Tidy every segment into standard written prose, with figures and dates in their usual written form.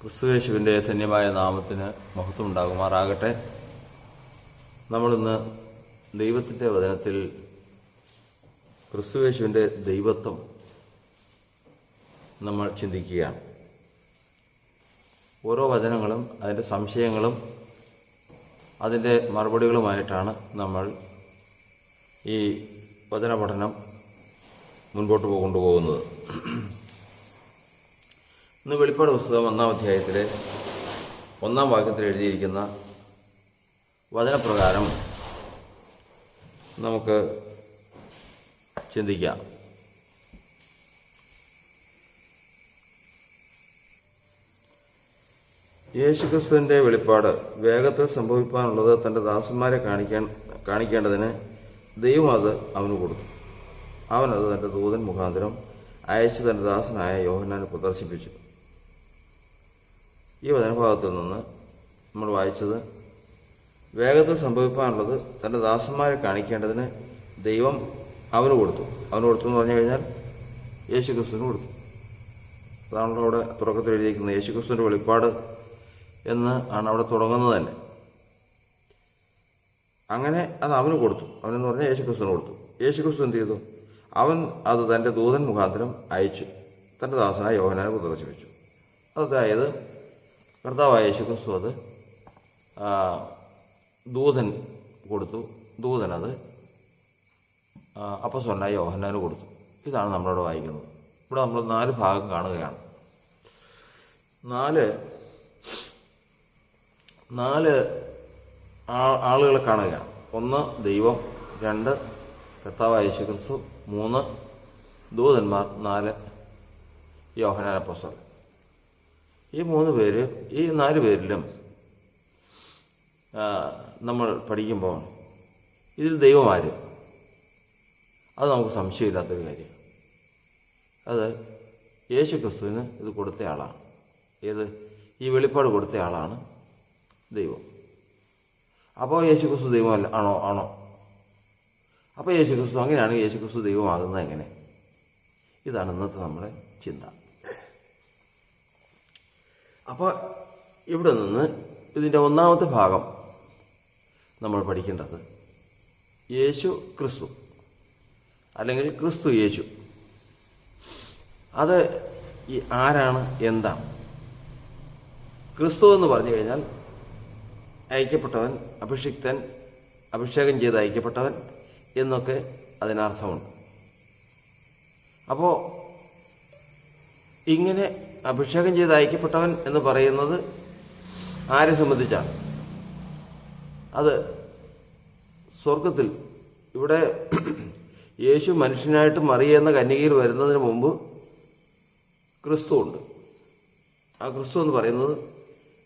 ക്രിസ്തുയേശുവിൻ്റെ ധന്യമായ നാമത്തിന് മഹത്വം ഉണ്ടാകുമാറാകട്ടെ. നമ്മളിന്ന് ദൈവത്തിൻ്റെ വചനത്തിൽ ക്രിസ്തുയേശുവിൻ്റെ ദൈവത്വം നമ്മൾ ചിന്തിക്കുകയാണ്. ഓരോ വചനങ്ങളും അതിൻ്റെ സംശയങ്ങളും അതിൻ്റെ മറുപടികളുമായിട്ടാണ് നമ്മൾ ഈ വചന പഠനം മുൻപോട്ട് കൊണ്ടുപോകുന്നത്. ഇന്ന് വെളിപ്പാട് പുസ്തകം 1-ാം അധ്യായത്തിലെ 1-ാം വാക്യത്തിൽ എഴുതിയിരിക്കുന്ന വചനപ്രകാരം നമുക്ക് ചിന്തിക്കാം. യേശുക്രിസ്തുവിൻ്റെ വെളിപ്പാട് വേഗത്തിൽ സംഭവിക്കാനുള്ളത് തൻ്റെ ദാസന്മാരെ കാണിക്കേണ്ടതിന് ദൈവം അത് അവന് കൊടുത്തു. അവനത് തൻ്റെ ദൂതൻ മുഖാന്തരം അയച്ച് തൻ്റെ ദാസനായ യോഹന്നാന് പ്രദർശിപ്പിച്ചു. ഈ വചനഭാഗത്തിൽ നിന്ന് നമ്മൾ വായിച്ചത് വേഗത്തിൽ സംഭവിക്കാനുള്ളത് തൻ്റെ ദാസന്മാരെ കാണിക്കേണ്ടതിന് ദൈവം അവന് കൊടുത്തു എന്ന് പറഞ്ഞു കഴിഞ്ഞാൽ യേശുക്രിസ്തുവിന് കൊടുത്തു. അതാണല്ലോ അവിടെ തുടക്കത്തിൽ എഴുതിയിരിക്കുന്നത്. യേശുക്രിസ്തുവിൻ്റെ വെളിപ്പാട് എന്ന് ആണ് അവിടെ തുടങ്ങുന്നത് തന്നെ. അങ്ങനെ അത് അവന് കൊടുത്തു. അവനെന്ന് പറഞ്ഞാൽ യേശുക്രിസ്തുവിന് കൊടുത്തു. യേശുക്രിസ്തു എന്ത് ചെയ്തു? അവൻ അത് തൻ്റെ ദൂതൻ മുഖാന്തരം അയച്ചു തൻ്റെ ദാസനായ യോഹന്നാനെ പ്രദർശിപ്പിച്ചു. അതായത് കർത്താവായ യേശുക്രിസ്തു അത് ദൂതൻ കൊടുത്തു. ദൂതനത് അപ്പോസ്തലനായ യോഹന്നാന് കൊടുത്തു. ഇതാണ് നമ്മളോട് വായിക്കുന്നത്. ഇവിടെ നമ്മൾ 4 ഭാഗം കാണുകയാണ്. നാല് ആളുകളെ കാണുകയാണ്. 1 ദൈവം, 2 കർത്താവായ യേശുക്രിസ്തു, 3 ദൂതന്മാർ, 4 യോഹന്നാൻ അപ്പോസ്തലൻ. ഈ 4 പേരിലും നമ്മൾ പഠിക്കുമ്പോൾ ഇതിൽ ദൈവമാര്? അത് നമുക്ക് സംശയമില്ലാത്തൊരു കാര്യം. അത് യേശുക്രിസ്തുവിന് ഇത് കൊടുത്ത ആളാണ്. ഈ വെളിപ്പാട് കൊടുത്ത ആളാണ് ദൈവം. അപ്പോൾ യേശുക്രിസ്തു ദൈവമല്ല ആണോ? അപ്പോൾ യേശുക്രിസ്തു അങ്ങനെയാണെങ്കിൽ യേശുക്രിസ്തു ദൈവമാകുന്നത് എങ്ങനെ? ഇതാണ് ഇന്നത്തെ നമ്മുടെ ചിന്ത. അപ്പോൾ ഇവിടെ നിന്ന് ഇതിൻ്റെ 1-ാമത്തെ ഭാഗം നമ്മൾ പഠിക്കേണ്ടത് യേശു ക്രിസ്തു അല്ലെങ്കിൽ ക്രിസ്തു യേശു അത് ആരാണ്, എന്താണ്? ക്രിസ്തു എന്ന് പറഞ്ഞു കഴിഞ്ഞാൽ അയക്കപ്പെട്ടവൻ, അഭിഷേകം ചെയ്ത് അയക്കപ്പെട്ടവൻ എന്നൊക്കെ അതിനർത്ഥമുണ്ട്. അപ്പോൾ ഇങ്ങനെ അഭിഷേകം ചെയ്ത് അയക്കപ്പെട്ടവൻ എന്ന് പറയുന്നത് ആരെ സംബന്ധിച്ചാണ്? അത് സ്വർഗത്തിൽ ഇവിടെ യേശു മനുഷ്യനായിട്ട് മറിയെന്ന കന്യകയിൽ വരുന്നതിന് മുമ്പ് ക്രിസ്തു ഉണ്ട്. ആ ക്രിസ്തു എന്ന് പറയുന്നത്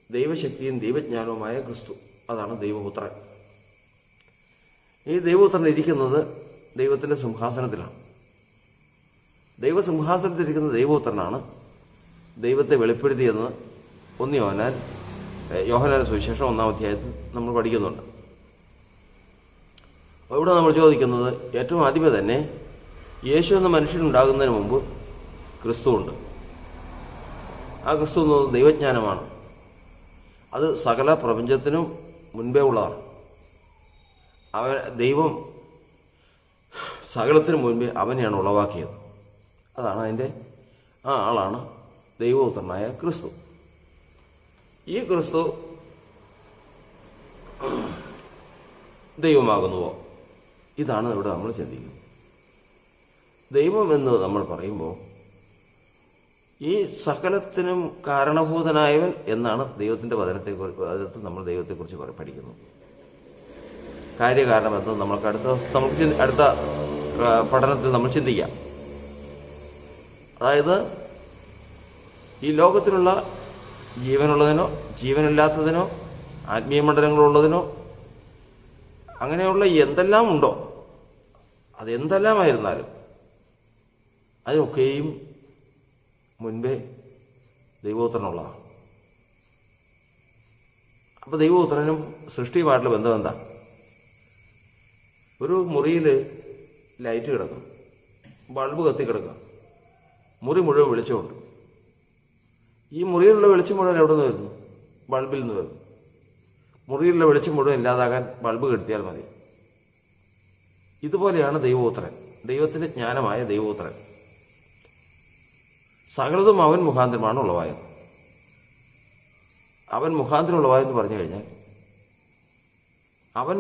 ദൈവശക്തിയും ദൈവജ്ഞാനവുമായ ക്രിസ്തു. അതാണ് ദൈവപുത്രൻ. ഈ ദൈവപുത്രൻ ഇരിക്കുന്നത് ദൈവത്തിൻ്റെ സിംഹാസനത്തിലാണ്. ദൈവസിംഹാസനത്തിലിരിക്കുന്ന ദൈവപുത്രനാണ് ദൈവത്തെ വെളിപ്പെടുത്തിയെന്ന് യോഹന്നാന്റെ സുവിശേഷം 1-ാം അധ്യായത്തിൽ നമ്മൾ പഠിക്കുന്നുണ്ട്. ഇവിടെ നമ്മൾ ചോദിക്കുന്നത് ഏറ്റവും ആദ്യമേ തന്നെ യേശു എന്ന മനുഷ്യനുണ്ടാകുന്നതിന് മുമ്പ് ക്രിസ്തു ഉണ്ട്. ആ ക്രിസ്തു എന്നത് ദൈവജ്ഞാനമാണ്. അത് സകല പ്രപഞ്ചത്തിനും മുൻപേ ഉള്ളതാണ്. ദൈവം സകലത്തിനും മുൻപേ അവനെയാണ് ഉളവാക്കിയത്. അതാണ് ആ ആളാണ് ദൈവപുത്രനായ ക്രിസ്തു. ഈ ക്രിസ്തു ദൈവമാകുന്നുവോ? ഇതാണ് ഇവിടെ നമ്മൾ ചിന്തിക്കുന്നത്. ദൈവം എന്ന് നമ്മൾ പറയുമ്പോൾ ഈ സകലത്തിനും കാരണഭൂതനായവൻ എന്നാണ് ദൈവത്തിന്റെ വചനത്തിൽ നമ്മൾ ദൈവത്തെക്കുറിച്ച് പഠിക്കുന്നത്. കാര്യകാരണം എന്ന് നമുക്ക് അടുത്ത പഠനത്തിൽ നമ്മൾ ചിന്തിക്കാം. അതായത് ഈ ലോകത്തിലുള്ള ജീവനുള്ളതിനോ ജീവനില്ലാത്തതിനോ ആത്മീയ മണ്ഡലങ്ങളുള്ളതിനോ അങ്ങനെയുള്ള എന്തെല്ലാം ഉണ്ടോ, അതെന്തെല്ലാമായിരുന്നാലും അതൊക്കെയും മുൻപേ ദൈവപുത്രനുള്ളതാണ്. അപ്പൊ ദൈവപുത്രനും സൃഷ്ടിയുമായിട്ടുള്ള ബന്ധം എന്താ? ഒരു മുറിയിൽ ലൈറ്റ് കിടക്കും, ബൾബ് കത്തി കിടക്കുക, മുറി മുഴുവൻ വെളിച്ചമുണ്ട്. ഈ മുറിയിലുള്ള വെളിച്ചം മുഴുവൻ എവിടെ നിന്ന് വരുന്നു? ബൾബിൽ നിന്ന് വരുന്നു. മുറിയിലുള്ള വെളിച്ചം മുഴുവൻ ഇല്ലാതാകാൻ ബൾബ് കെടുത്തിയാൽ മതി. ഇതുപോലെയാണ് ദൈവപുത്രൻ, ദൈവത്തിന്റെ ജ്ഞാനമായ ദൈവപുത്രൻ. സകലതും അവൻ മുഖാന്തരമാണ് ഉളവായത്. അവൻ മുഖാന്തരം ഉളവായെന്ന് പറഞ്ഞു കഴിഞ്ഞാൽ അവൻ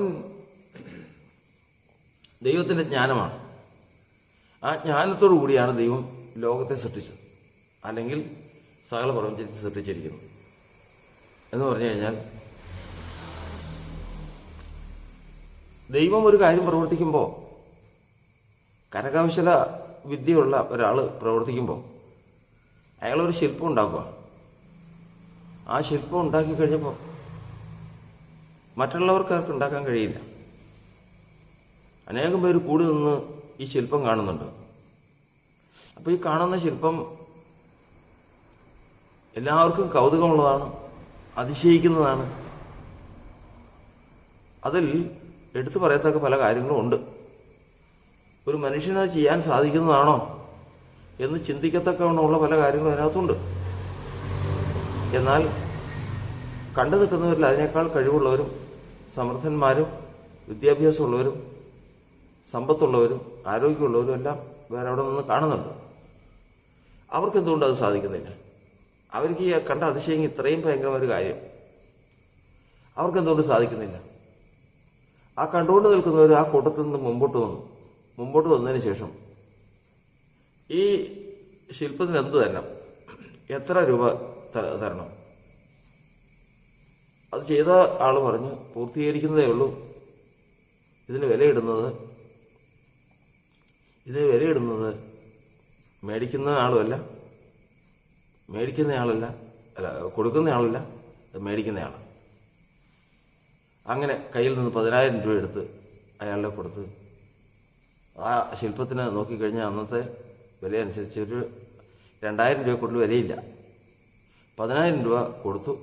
ദൈവത്തിന്റെ ജ്ഞാനമാണ്. ആ ജ്ഞാനത്തോടു കൂടിയാണ് ദൈവം ലോകത്തെ സൃഷ്ടിച്ചത്, അല്ലെങ്കിൽ സകല പ്രപഞ്ചത്തെ സൃഷ്ടിച്ചിരിക്കുന്നത് എന്ന് പറഞ്ഞു കഴിഞ്ഞാൽ, ദൈവം ഒരു കാര്യം പ്രവർത്തിക്കുമ്പോൾ, കരകൗശല വിദ്യയുള്ള ഒരാൾ പ്രവർത്തിക്കുമ്പോൾ അയാളൊരു ശില്പം ഉണ്ടാക്കുക. ആ ശില്പം ഉണ്ടാക്കി കഴിഞ്ഞപ്പോൾ മറ്റുള്ളവർക്ക് ആർക്ക് ഉണ്ടാക്കാൻ കഴിയില്ല. അനേകം പേര് കൂടി നിന്ന് ഈ ശില്പം കാണുന്നുണ്ട്. അപ്പോൾ ഈ കാണുന്ന ശില്പം എല്ലാവർക്കും കൗതുകമുള്ളതാണ്, അതിശയിക്കുന്നതാണ്. അതിൽ എടുത്തു പറയത്തക്ക പല കാര്യങ്ങളും ഉണ്ട്. ഒരു മനുഷ്യന് ചെയ്യാൻ സാധിക്കുന്നതാണോ എന്ന് ചിന്തിക്കത്തക്കവണ്ണമുള്ള പല കാര്യങ്ങളും അതിനകത്തുണ്ട്. എന്നാൽ കണ്ടു നിൽക്കുന്നവരിൽ അതിനേക്കാൾ കഴിവുള്ളവരും സമർത്ഥന്മാരും വിദ്യാഭ്യാസമുള്ളവരും സമ്പത്തുള്ളവരും ആരോഗ്യമുള്ളവരും എല്ലാം വേറെ അവിടെ നിന്ന് കാണുന്നുണ്ട്. അവർക്കെന്തുകൊണ്ട് അത് സാധിക്കുന്നില്ല? അവർക്ക് ഈ കണ്ട അതിശയം ഇത്രയും ഭയങ്കരമായ ഒരു കാര്യം അവർക്കെന്തുകൊണ്ട് സാധിക്കുന്നില്ല? ആ കണ്ടുകൊണ്ട് നിൽക്കുന്നവർ ആ കൂട്ടത്തിൽ നിന്ന് മുമ്പോട്ട് വന്നതിന് ശേഷം ഈ ശില്പത്തിന് എന്ത് തരണം, എത്ര രൂപ തരണം? അത് ചെയ്ത ആൾ പറഞ്ഞ് പൂർത്തീകരിക്കുന്നതേ ഉള്ളൂ. ഇതിന് വിലയിടുന്നത് മേടിക്കുന്ന ആളുമല്ല, കൊടുക്കുന്ന ആളല്ല, മേടിക്കുന്നയാൾ. അങ്ങനെ കയ്യിൽ നിന്ന് 10,000 രൂപ എടുത്ത് അയാളുടെ കൊടുത്ത് ആ ശില്പത്തിന് നോക്കിക്കഴിഞ്ഞാൽ അന്നത്തെ വില അനുസരിച്ച് ഒരു 2,000 രൂപ കൂടുതൽ വിലയില്ല. 10,000 രൂപ കൊടുത്തു,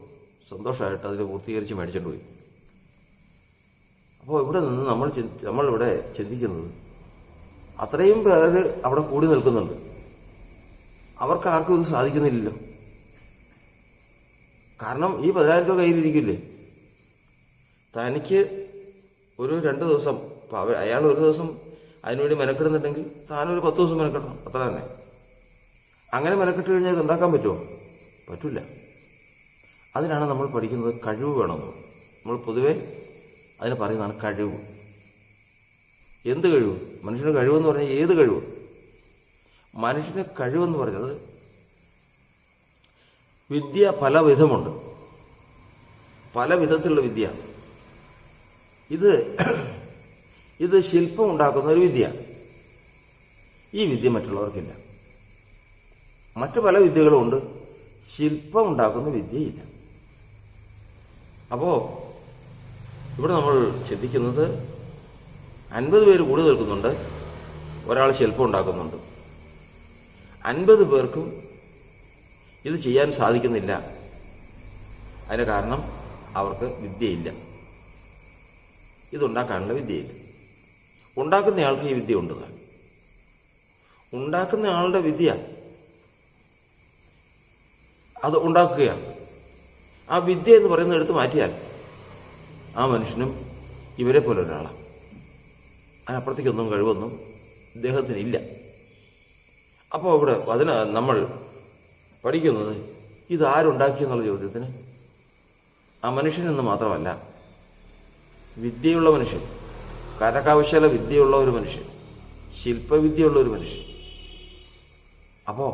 സന്തോഷമായിട്ട് അതിൽ പൂർത്തീകരിച്ച് മേടിച്ചിട്ട് പോയി. അപ്പോൾ ഇവിടെ നിന്ന് നമ്മളിവിടെ ചിന്തിക്കുന്നത്, അത്രയും പേര് അവിടെ കൂടി നിൽക്കുന്നുണ്ട്, അവർക്ക് ആർക്കും ഇത് സാധിക്കുന്നില്ലല്ലോ. കാരണം ഈ 10,000 രൂപ കയ്യിലിരിക്കില്ലേ? തനിക്ക് ഒരു 2 ദിവസം, അയാൾ ഒരു ദിവസം അതിനുവേണ്ടി മെനക്കെടുന്നുണ്ടെങ്കിൽ താനൊരു 10 ദിവസം മെനക്കെടണം, അത്ര തന്നെ. അങ്ങനെ മെനക്കെട്ട് കഴിഞ്ഞാൽ ഇത് ഉണ്ടാക്കാൻ പറ്റുമോ? പറ്റില്ല. അതിനാണ് നമ്മൾ പഠിക്കുന്നത് കഴിവ് വേണമെന്ന്. നമ്മൾ പൊതുവെ അതിന് പറയുന്നതാണ് കഴിവ്. എന്ത് കഴിവ്? മനുഷ്യന് കഴിവെന്ന് പറഞ്ഞാൽ ഏത് കഴിവ്? മനുഷ്യന് കഴിവെന്ന് പറഞ്ഞത് വിദ്യ പല വിധമുണ്ട്, പല വിധത്തിലുള്ള വിദ്യ. ഇത് ശില്പം ഉണ്ടാക്കുന്ന ഒരു വിദ്യയാണ്. ഈ വിദ്യ മറ്റുള്ളവർക്കില്ല. മറ്റു പല വിദ്യകളുമുണ്ട്, ശില്പം ഉണ്ടാക്കുന്ന വിദ്യയില്ല. അപ്പോ ഇവിടെ നമ്മൾ ചിന്തിക്കുന്നത് 50 പേര് കൂടി നിൽക്കുന്നുണ്ട്, ഒരാൾ ശില്പം ഉണ്ടാക്കുന്നുണ്ട്. 50 പേർക്കും ഇത് ചെയ്യാൻ സാധിക്കുന്നില്ല. അതിന് കാരണം അവർക്ക് വിദ്യയില്ല, ഇതുണ്ടാക്കാനുള്ള വിദ്യയില്ല. ഉണ്ടാക്കുന്നയാൾക്ക് ഈ വിദ്യ ഉണ്ട്. ഉണ്ടാക്കുന്ന ആളുടെ വിദ്യ അത് ഉണ്ടാക്കുകയാണ്. ആ വിദ്യ എന്ന് പറയുന്നത് എടുത്ത് മാറ്റിയാൽ ആ മനുഷ്യനും ഇവരെ പോലെ ഒരാളാണ്. അതിനപ്പുറത്തേക്കൊന്നും കഴിവൊന്നും ഇദ്ദേഹത്തിനില്ല. അപ്പോൾ ഇവിടെ അതിന് നമ്മൾ പഠിക്കുന്നത് ഇതാരുണ്ടാക്കിയെന്നുള്ള ചോദ്യത്തിന് ആ മനുഷ്യനെന്ന് മാത്രമല്ല, വിദ്യയുള്ള മനുഷ്യൻ, കരകൗശല വിദ്യയുള്ള ഒരു മനുഷ്യൻ, ശില്പവിദ്യയുള്ള ഒരു മനുഷ്യൻ. അപ്പോൾ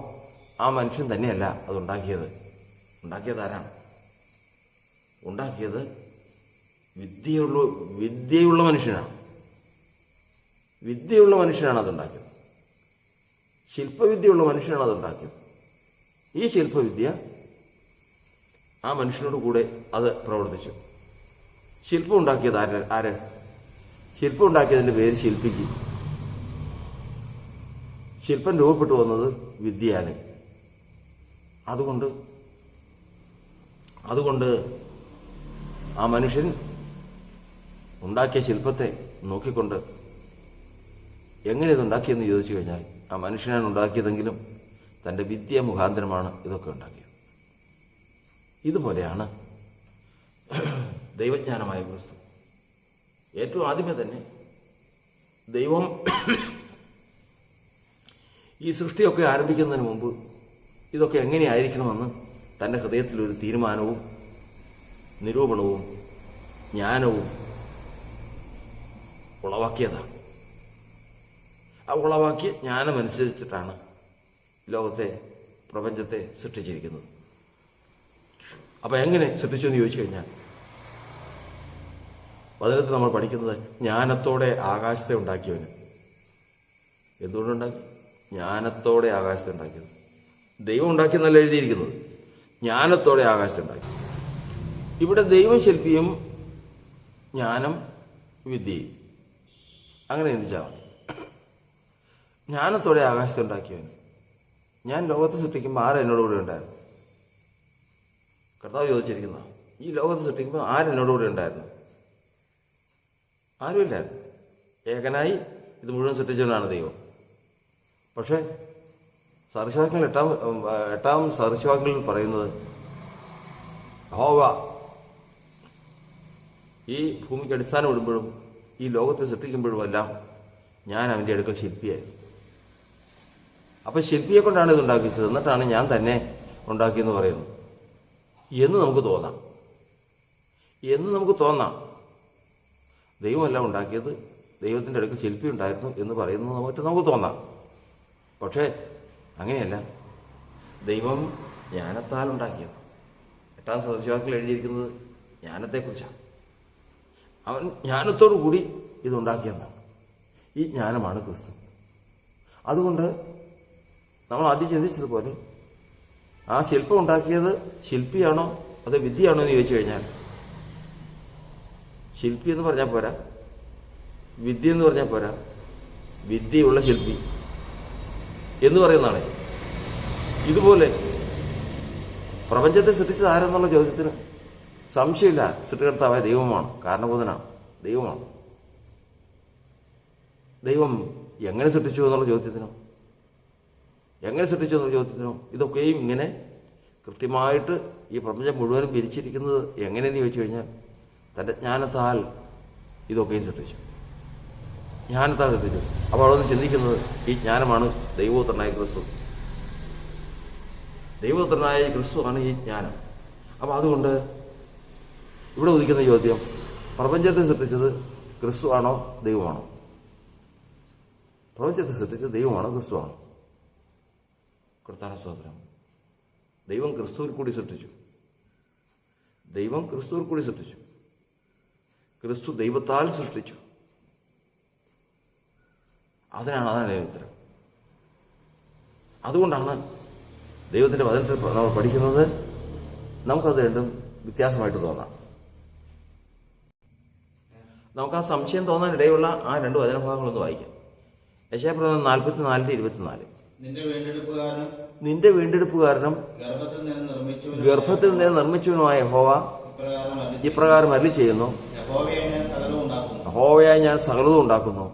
ആ മനുഷ്യൻ തന്നെയല്ല അതുണ്ടാക്കിയത്. ഉണ്ടാക്കിയത് ആരാണ്? ഉണ്ടാക്കിയത് വിദ്യയുള്ള മനുഷ്യനാണ്. വിദ്യയുള്ള മനുഷ്യനാണ് അതുണ്ടാക്കിയത്. ശില്പവിദ്യയുള്ള മനുഷ്യനാണ് അതുണ്ടാക്കിയത്. ഈ ശില്പവിദ്യ ആ മനുഷ്യനോട് കൂടെ അത് പ്രവർത്തിച്ചു. ശില്പം ഉണ്ടാക്കിയത് ആര്? ശില്പം ഉണ്ടാക്കിയതിന്റെ പേര് ശില്പിക്ക്. ശില്പം രൂപപ്പെട്ടു വന്നത് വിദ്യയാണ്. അതുകൊണ്ട് ആ മനുഷ്യൻ ഉണ്ടാക്കിയ ശില്പത്തെ നോക്കിക്കൊണ്ട് എങ്ങനെ ഇതുണ്ടാക്കിയെന്ന് ചോദിച്ചു കഴിഞ്ഞാൽ ആ മനുഷ്യനാണ് ഉണ്ടാക്കിയതെങ്കിലും തന്റെ വിദ്യ മുഖാന്തരമാണ് ഇതൊക്കെ ഉണ്ടാക്കിയത്. ഇതുപോലെയാണ് ദൈവജ്ഞാനമായ ക്രിസ്തു. ഏറ്റവും ആദ്യമേ തന്നെ ദൈവം ഈ സൃഷ്ടിയൊക്കെ ആരംഭിക്കുന്നതിന് മുമ്പ് ഇതൊക്കെ എങ്ങനെയായിരിക്കണമെന്ന് തൻ്റെ ഹൃദയത്തിലൊരു തീരുമാനവും നിരൂപണവും ജ്ഞാനവും ഉളവാക്കിയതാണ്. ആ ഉളവാക്കിയ ജ്ഞാനമനുസരിച്ചിട്ടാണ് ലോകത്തെ, പ്രപഞ്ചത്തെ സൃഷ്ടിച്ചിരിക്കുന്നത്. അപ്പം എങ്ങനെ സൃഷ്ടിച്ചു എന്ന് ചോദിച്ചു കഴിഞ്ഞാൽ, വചനത്തിൽ നമ്മൾ പഠിക്കുന്നത് ജ്ഞാനത്തോടെ ആകാശത്തെ ഉണ്ടാക്കിയവന്. എന്തുകൊണ്ടുണ്ടാക്കി? ജ്ഞാനത്തോടെ ആകാശത്തെ ഉണ്ടാക്കിയത്. ദൈവം ഉണ്ടാക്കിയെന്നല്ല എഴുതിയിരിക്കുന്നത്, ജ്ഞാനത്തോടെ ആകാശത്തെ ഉണ്ടാക്കി. ഇവിടെ ദൈവം ശില്പിയും ജ്ഞാനം വിദ്യയും, അങ്ങനെ ചിന്തിച്ചാൽ മതി. ജ്ഞാനത്തോടെ ആകാശത്തെ ഉണ്ടാക്കിയവൻ. ഞാൻ ലോകത്തെ സൃഷ്ടിക്കുമ്പോൾ ആരെന്നോടുകൂടെ ഉണ്ടായിരുന്നു? കർത്താവ് ചോദിച്ചിരിക്കുന്ന, ഈ ലോകത്തെ സൃഷ്ടിക്കുമ്പോൾ ആരെന്നോടുകൂടെ ഉണ്ടായിരുന്നു? ആരുമില്ലായിരുന്നു. ഏകനായി ഇത് മുഴുവൻ സൃഷ്ടിച്ചവനാണ് ദൈവം. പക്ഷേ സദൃശവാക്യങ്ങൾ എട്ടാം സദൃശവാക്യങ്ങളിൽ പറയുന്നത്, യഹോവ ഈ ഭൂമിക്ക് അടിസ്ഥാനം ഇടുമ്പോഴും ഈ ലോകത്തെ സൃഷ്ടിക്കുമ്പോഴുമെല്ലാം ഞാൻ അവൻ്റെ അടുക്കൽ ശില്പിയായിരുന്നു. അപ്പം ശില്പിയെ കൊണ്ടാണ് ഇത് ഉണ്ടാക്കിച്ചത്, എന്നിട്ടാണ് ഞാൻ തന്നെ ഉണ്ടാക്കിയെന്ന് പറയുന്നു എന്ന് നമുക്ക് തോന്നാം. ദൈവമല്ല ഉണ്ടാക്കിയത്, ദൈവത്തിൻ്റെ അടുക്കൽ ശില്പി ഉണ്ടായിരുന്നു എന്ന് പറയുന്നത് നമുക്ക് തോന്നാം. പക്ഷേ അങ്ങനെയല്ല. ദൈവം ജ്ഞാനത്താൽ ഉണ്ടാക്കിയത്. എട്ടാം സദൃശവാക്യത്തിൽ എഴുതിയിരിക്കുന്നത് ജ്ഞാനത്തെക്കുറിച്ചാണ്. അവൻ ജ്ഞാനത്തോടു കൂടി ഇതുണ്ടാക്കിയെന്നാണ്. ഈ ജ്ഞാനമാണ് ക്രിസ്തു. അതുകൊണ്ട് നമ്മൾ ആദ്യം ചിന്തിച്ചതുപോലെ ആ ശില്പം ഉണ്ടാക്കിയത് ശില്പിയാണോ അതോ വിദ്യയാണോ എന്ന് ചോദിച്ചു കഴിഞ്ഞാൽ, ശില്പി എന്ന് പറഞ്ഞാൽ പോരാ, വിദ്യ എന്ന് പറഞ്ഞാൽ പോരാ, വിദ്യയുള്ള ശില്പി എന്ന് പറയുന്നതാണ്. ഇതുപോലെ പ്രപഞ്ചത്തെ സൃഷ്ടിച്ചത് ആരെന്നുള്ള ചോദ്യത്തിന് സംശയമില്ല, സൃഷ്ടികർത്താവായ ദൈവമാണ്, കാരണബോധനാണ്, ദൈവമാണ്. ദൈവം എങ്ങനെ സൃഷ്ടിച്ചു എന്നുള്ള ചോദ്യത്തിനോ ഇതൊക്കെയും ഇങ്ങനെ കൃത്യമായിട്ട് ഈ പ്രപഞ്ചം മുഴുവനും പിരിച്ചിരിക്കുന്നത് എങ്ങനെയെന്ന് ചോദിച്ചു കഴിഞ്ഞാൽ, തൻ്റെ ജ്ഞാനത്താൽ ഇതൊക്കെയും സൃഷ്ടിച്ചു. അപ്പോൾ അവിടെ നിന്ന് ചിന്തിക്കുന്നത് ഈ ജ്ഞാനമാണ് ദൈവപുത്രനായ ക്രിസ്തു. ദൈവപുത്രനായ ക്രിസ്തുവാണ് ഈ ജ്ഞാനം. അപ്പോൾ അതുകൊണ്ട് ഇവിടെ ഉദിക്കുന്ന ചോദ്യം, പ്രപഞ്ചത്തെ സൃഷ്ടിച്ചത് ക്രിസ്തു ആണോ ദൈവമാണോ? പ്രപഞ്ചത്തെ സൃഷ്ടിച്ചത് ദൈവമാണോ ക്രിസ്തുവാണോ? കർത്താവിന്റെ സ്തോത്രം. ദൈവം ക്രിസ്തുവിൽ കൂടി സൃഷ്ടിച്ചു. ക്രിസ്തു ദൈവത്താൽ സൃഷ്ടിച്ചു. അതാണ് ഉത്തരം. അതുകൊണ്ടാണ് ദൈവത്തിൻ്റെ വചനത്തിൽ നമ്മൾ പഠിക്കുന്നത് നമുക്കത് രണ്ടും വ്യത്യാസമായിട്ട് തോന്നാം. നമുക്ക് ആ സംശയം തോന്നാനിടയുള്ള ആ രണ്ട് വചനഭാഗങ്ങളൊന്ന് വായിക്കാം. യശയ്യാപ്രവചനം 44:24. നിന്റെ വീണ്ടെടുപ്പുകാരനും ഗർഭത്തിൽ നിന്ന് നിർമ്മിച്ചവനുമായ യഹോവ ഇപ്രകാരം അരുളി ചെയ്യുന്നു, യഹോവയായി ഞാൻ സകലതും ഉണ്ടാക്കുന്നു,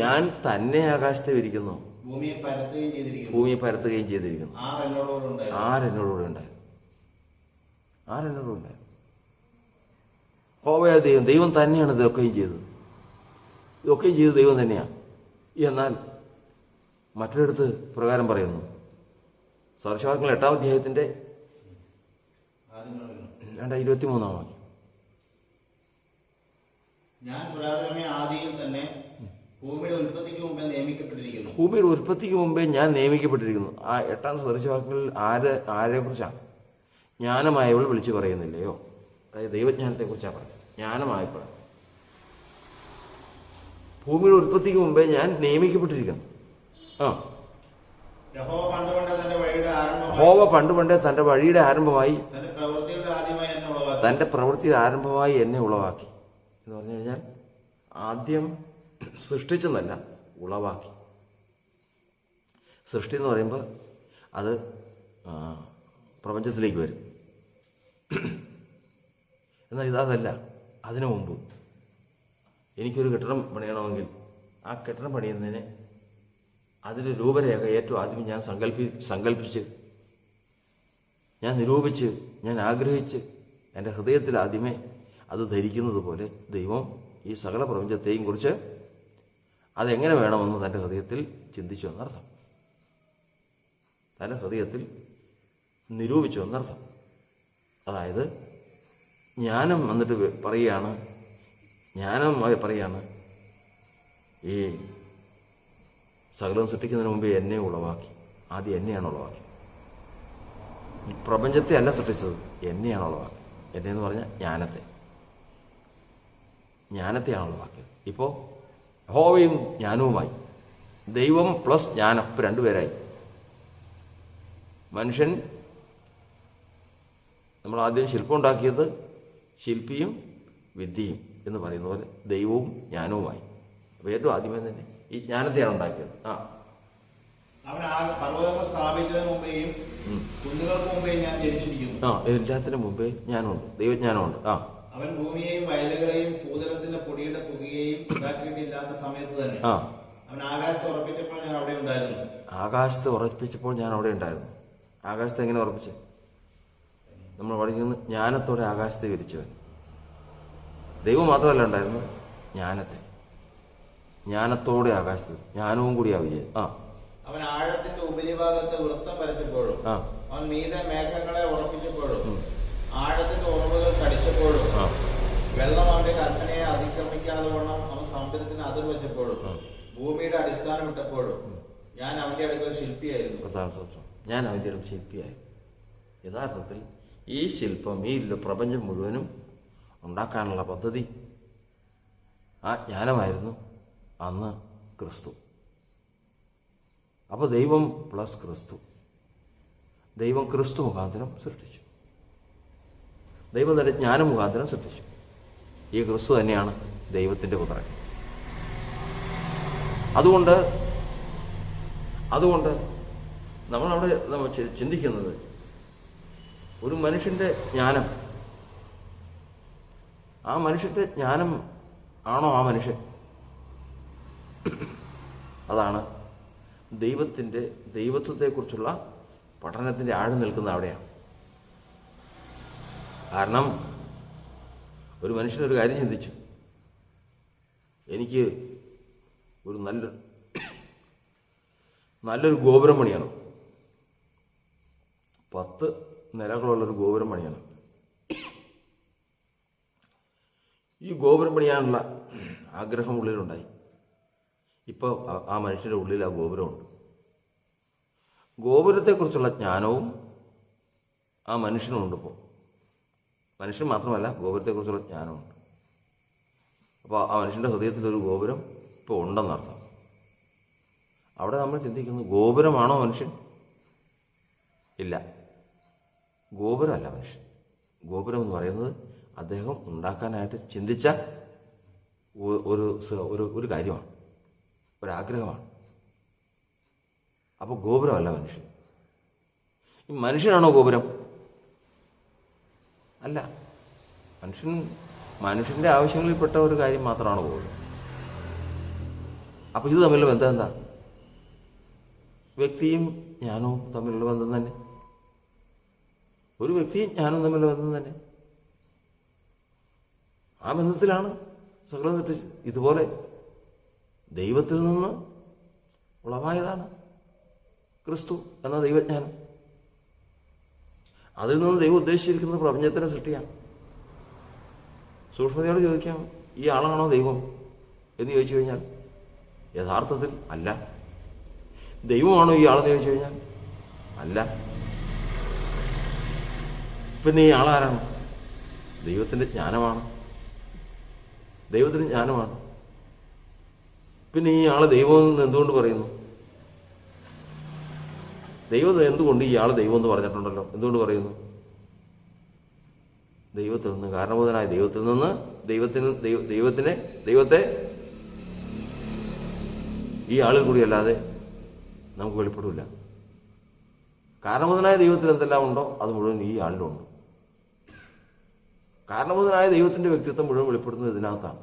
ഞാൻ തന്നെ ആകാശത്തെ വിരിക്കുന്നു, ഭൂമിയെ പരത്തുകയും ചെയ്തിരിക്കുന്നു. ആരെന്നോടുകൂടെ ഉണ്ടായിരുന്നു? യഹോവയായ ദൈവം തന്നെയാണ് ഇതൊക്കെയും ചെയ്തത്. ദൈവം തന്നെയാണ്. എന്നാൽ മറ്റൊരിടത്ത് പ്രകാരം പറയുന്നു, സദൃശവാക്യങ്ങൾ 8-ാം അധ്യായത്തിന്റെ 23-ാം വാക്യം, ഞാൻ പുരാതനമേ ആദിയിൽ തന്നെ ഭൂമിയുടെ ഉൽപ്പത്തിക്ക് മുമ്പേ ഞാൻ നിയമിക്കപ്പെട്ടിരിക്കുന്നു. ആ 8-ാം സദൃശവാക്യങ്ങളിൽ ആരെ കുറിച്ചാണ്? ജ്ഞാനമായവൾ വിളിച്ചു പറയുന്നില്ലയോ? അതായത് ദൈവജ്ഞാനത്തെ കുറിച്ചാണ് പറയുന്നത്. ജ്ഞാനമായപ്പോൾ ഭൂമിയുടെ ഉൽപ്പത്തിക്ക് മുമ്പേ ഞാൻ നിയമിക്കപ്പെട്ടിരിക്കുന്നു. യഹോവ പണ്ടുപണ്ടേ തന്റെ വഴിയുടെ ആരംഭമായി, തന്റെ പ്രവൃത്തിയുടെ ആരംഭമായി എന്നെ ഉളവാക്കി എന്ന് പറഞ്ഞു കഴിഞ്ഞാൽ, ആദ്യം സൃഷ്ടിച്ചെന്നല്ല, ഉളവാക്കി. സൃഷ്ടി എന്ന് പറയുമ്പോൾ അത് പ്രപഞ്ചത്തിലേക്ക് വരും. എന്നാൽ ഇതല്ല. അതിനു മുമ്പ് എനിക്കൊരു കെട്ടിടം പണിയണമെങ്കിൽ ആ കെട്ടിടം പണിയുന്നതിന് അതിൻ്റെ രൂപരേഖ ഏറ്റവും ആദ്യം ഞാൻ സങ്കല്പിച്ച് ഞാൻ നിരൂപിച്ച്, ഞാൻ ആഗ്രഹിച്ച് എൻ്റെ ഹൃദയത്തിൽ ആദ്യമേ അത് ധരിക്കുന്നത് പോലെ ദൈവം ഈ സകല പ്രപഞ്ചത്തെയും കുറിച്ച് അതെങ്ങനെ വേണമെന്ന് തൻ്റെ ഹൃദയത്തിൽ ചിന്തിച്ചു എന്നർത്ഥം. തൻ്റെ ഹൃദയത്തിൽ നിരൂപിച്ചു എന്നർത്ഥം. അതായത് ജ്ഞാനം എന്നിട്ട് പറയുകയാണ്, ഈ സകലം സൃഷ്ടിക്കുന്നതിന് മുമ്പേ എന്നെ ഉളവാക്കി. ആദ്യം എന്നെയാണ് ഉളവാക്കി. പ്രപഞ്ചത്തെ അല്ല സൃഷ്ടിച്ചത്, എന്നെയാണ് ഉളവാക്കി. എന്നെ എന്ന് പറഞ്ഞാൽ ജ്ഞാനത്തെയാണ് ഉളവാക്കിയത്. ഇപ്പോൾ യഹോവയും ജ്ഞാനവുമായി, ദൈവം പ്ലസ് ജ്ഞാനം, ഇപ്പം രണ്ടുപേരായി. മനുഷ്യൻ, നമ്മൾ ആദ്യം ശില്പം ഉണ്ടാക്കിയത് ശില്പിയും വിദ്യയും എന്ന് പറയുന്ന പോലെ ദൈവവും ജ്ഞാനവുമായി. അപ്പോൾ ഏറ്റവും ആദ്യമേ തന്നെ ഈ ജ്ഞാനത്തെയാണ് ഉണ്ടാക്കിയത്. അവൻ പർവ്വതങ്ങൾ സ്ഥാപിച്ചതിന് മുമ്പേയും കുന്നുകൾക്ക് മുമ്പേയും ഞാൻ ജനിച്ചിരിക്കുന്നു. എല്ലാത്തിനും മുമ്പേ ജ്ഞാനമുണ്ട്, ദൈവജ്ഞാനമുണ്ട്. അവൻ ഭൂമിയെയും വയലുകളെയും ഭൂതലത്തിന്റെ പൊടിയുടെ തുകയെയും ഉണ്ടാക്കിയിട്ടില്ലാത്ത സമയത്ത് തന്നെ അവൻ ആകാശത്ത് ഉറപ്പിച്ചപ്പോൾ ഞാൻ അവിടെ ഉണ്ടായിരുന്നു. ആകാശത്ത് എങ്ങനെ ഉറപ്പിച്ചു? നമ്മൾ പഠിക്കുന്നത് ജ്ഞാനത്തോടെ ആകാശത്തെ വിരിച്ചവൻ. ദൈവം മാത്രമല്ല ഉണ്ടായിരുന്നു, ജ്ഞാനത്തോടെ ആകാശത്ത്, ജ്ഞാനവും കൂടി ആവില്ല. അവൻ ആഴത്തിന്റെ ഉപരിഭാഗത്ത് വൃത്തം വരച്ചപ്പോഴും അവൻ മീതെ മേഘങ്ങളെ ഉറപ്പിച്ചപ്പോഴും ആഴത്തിന്റെ ഉറവുകൾ കടിച്ചപ്പോഴും വെള്ളം അവന്റെ കൽപ്പനയെ അതിക്രമിക്കാതെ വണ്ണം അവൻ സമുദ്രത്തിന് അതിർ വെച്ചപ്പോഴും ഭൂമിയുടെ അടിസ്ഥാനം ഇട്ടപ്പോഴും ഞാൻ അവന്റെ അടുക്കൽ ശില്പിയായിരുന്നു. ഞാൻ അവന്റെ അടുക്കൽ ശില്പിയായിരുന്നു. യഥാർത്ഥത്തിൽ ഈ ശില്പം, ഈ പ്രപഞ്ചം മുഴുവനും ഉണ്ടാക്കാനുള്ള പദ്ധതി, ആ ജ്ഞാനമായിരുന്നു അന്ന് ക്രിസ്തു. അപ്പോൾ ദൈവം പ്ലസ് ക്രിസ്തു, ദൈവം ക്രിസ്തു മുഖാന്തരം സൃഷ്ടിച്ചു. ദൈവം തന്നെ ജ്ഞാനം മുഖാന്തരം സൃഷ്ടിച്ചു. ഈ ക്രിസ്തു തന്നെയാണ് ദൈവത്തിൻ്റെ പുത്രൻ. അതുകൊണ്ട് നമ്മളവിടെ ചിന്തിക്കുന്നത്, ഒരു മനുഷ്യന്റെ ജ്ഞാനം, ആ മനുഷ്യന്റെ ജ്ഞാനം ആണോ ആ മനുഷ്യൻ? അതാണ് ദൈവത്വത്തെക്കുറിച്ചുള്ള പഠനത്തിന്റെ ആഴം നിൽക്കുന്ന അവിടെയാണ്. കാരണം ഒരു മനുഷ്യനൊരു കാര്യം ചിന്തിച്ചു, എനിക്ക് ഒരു നല്ലൊരു ഗോപുരം പണിയണം, 10 നിലകളുള്ളൊരു ഗോപുരം പണിയണം. ഈ ഗോപുരം പണിയാനുള്ള ആഗ്രഹം ഉള്ളിലുണ്ടായി. ഇപ്പോൾ ആ മനുഷ്യരുടെ ഉള്ളിൽ ആ ഗോപുരമുണ്ട്. ഗോപുരത്തെക്കുറിച്ചുള്ള ജ്ഞാനവും ആ മനുഷ്യനുണ്ട്. ഇപ്പോൾ മനുഷ്യൻ മാത്രമല്ല, ഗോപുരത്തെക്കുറിച്ചുള്ള ജ്ഞാനമുണ്ട്. അപ്പോൾ ആ മനുഷ്യൻ്റെ ഹൃദയത്തിലൊരു ഗോപുരം ഇപ്പോൾ ഉണ്ടെന്നർത്ഥം. അവിടെ നമ്മൾ ചിന്തിക്കുന്നു, ഗോപുരമാണോ മനുഷ്യൻ? ഇല്ല, ഗോപുരമല്ല മനുഷ്യൻ. ഗോപുരം എന്ന് പറയുന്നത് അദ്ദേഹം ഉണ്ടാക്കാനായിട്ട് ചിന്തിച്ച ഒരു കാര്യമാണ്, ഒരാഗ്രഹമാണ്. അപ്പോൾ ഗോപുരമല്ല മനുഷ്യൻ. ഈ മനുഷ്യനാണോ ഗോപുരം? അല്ല, മനുഷ്യന്റെ ആവശ്യങ്ങളിൽപ്പെട്ട ഒരു കാര്യം മാത്രമാണ് ഗോപുരം. അപ്പോൾ ഇത് തമ്മിലുള്ള ബന്ധം എന്താ? വ്യക്തിയും ജ്ഞാനവും തമ്മിലുള്ള ബന്ധം തന്നെ. ഒരു വ്യക്തിയും ജ്ഞാനവും തമ്മിലുള്ള ബന്ധം തന്നെ. ആ ബന്ധത്തിലാണ് സകലം തെറ്റിച്ച്. ഇതുപോലെ ദൈവത്തിൽ നിന്ന് ഉളവായതാണ് ക്രിസ്തു എന്ന ദൈവജ്ഞാനം. അതിൽ നിന്ന് ദൈവം ഉദ്ദേശിച്ചിരിക്കുന്നത് പ്രപഞ്ചത്തിന്റെ സൃഷ്ടിയാണ്. സൂക്ഷ്മതയോട് ചോദിക്കാം, ഈ ആളാണോ ദൈവം എന്ന് ചോദിച്ചു കഴിഞ്ഞാൽ യഥാർത്ഥത്തിൽ അല്ല. ദൈവമാണോ ഈ ആളെന്ന് ചോദിച്ചു കഴിഞ്ഞാൽ അല്ല. പിന്നെ ഈ ആളാരാണ്? ദൈവത്തിന്റെ ജ്ഞാനമാണ്. ദൈവത്തിന് ജ്ഞാനമാണ്. പിന്നെ ഈ ആളെ ദൈവം എന്ന് എന്തുകൊണ്ട് പറയുന്നു? ദൈവം എന്തുകൊണ്ട് ഈ ആള് ദൈവം എന്ന് പറഞ്ഞിട്ടുണ്ടല്ലോ, എന്തുകൊണ്ട് പറയുന്നു? ദൈവത്തിൽ നിന്ന്, കാരണബോധനായ ദൈവത്തിൽ നിന്ന് ദൈവത്തെ ഈ ആളിൽ കൂടി അല്ലാതെ നമുക്ക് വെളിപ്പെടില്ല. കാരണബോധനായ ദൈവത്തിൽ എന്തെല്ലാം ഉണ്ടോ അത് മുഴുവൻ ഈ ആളിലുണ്ട്. കാരണബോധനായ ദൈവത്തിന്റെ വ്യക്തിത്വം മുഴുവൻ വെളിപ്പെടുന്നത് ഇതിനകത്താണ്.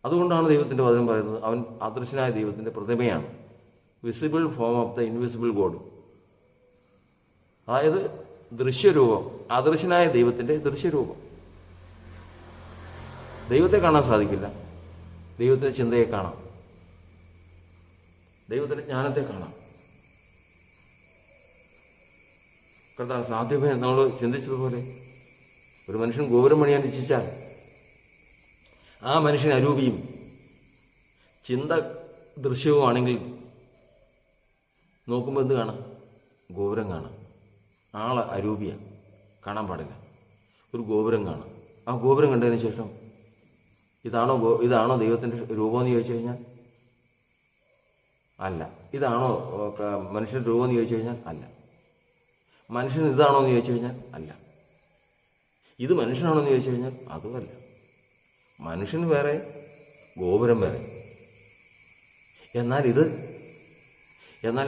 അതുകൊണ്ടാണ് ദൈവത്തിന്റെ വചനം പറയുന്നത്, അവൻ അദൃശ്യനായ ദൈവത്തിന്റെ പ്രതിമയാണ്, visible form of the invisible god. അതായത് ദൃശ്യരൂപം, അദൃശ്യനായ ദൈവത്തിൻ്റെ ദൃശ്യരൂപം. ദൈവത്തെ കാണാൻ സാധിക്കില്ല, ദൈവത്തിൻ്റെ ചിന്തയെ കാണാം, ദൈവത്തിൻ്റെ ജ്ഞാനത്തെ കാണാം. കർത്താവ് സാധ്യമേ നമ്മൾ ചിന്തിച്ചതുപോലെ ഒരു മനുഷ്യൻ ഗോപുരം പണിയാൻ ഇച്ഛിച്ചാൽ ആ മനുഷ്യൻ അരൂപിയും ചിന്ത ദൃശ്യവുമാണെങ്കിൽ നോക്കുമ്പോൾ എന്ത് കാണാം? ഗോപുരം കാണാം. ആള് അരൂപിയ, കാണാൻ പാടില്ല. ഒരു ഗോപുരം കാണാം. ആ ഗോപുരം കണ്ടതിന് ശേഷം ഇതാണോ ദൈവത്തിൻ്റെ രൂപമെന്ന് ചോദിച്ചു കഴിഞ്ഞാൽ അല്ല. ഇതാണോ മനുഷ്യൻ്റെ രൂപമെന്ന് ചോദിച്ചു കഴിഞ്ഞാൽ അല്ല. മനുഷ്യൻ ഇതാണോ എന്ന് ചോദിച്ചു കഴിഞ്ഞാൽ അല്ല. ഇത് മനുഷ്യനാണോ എന്ന് ചോദിച്ചു കഴിഞ്ഞാൽ അതുമല്ല. മനുഷ്യൻ വേറെ, ഗോപുരം വേറെ. എന്നാൽ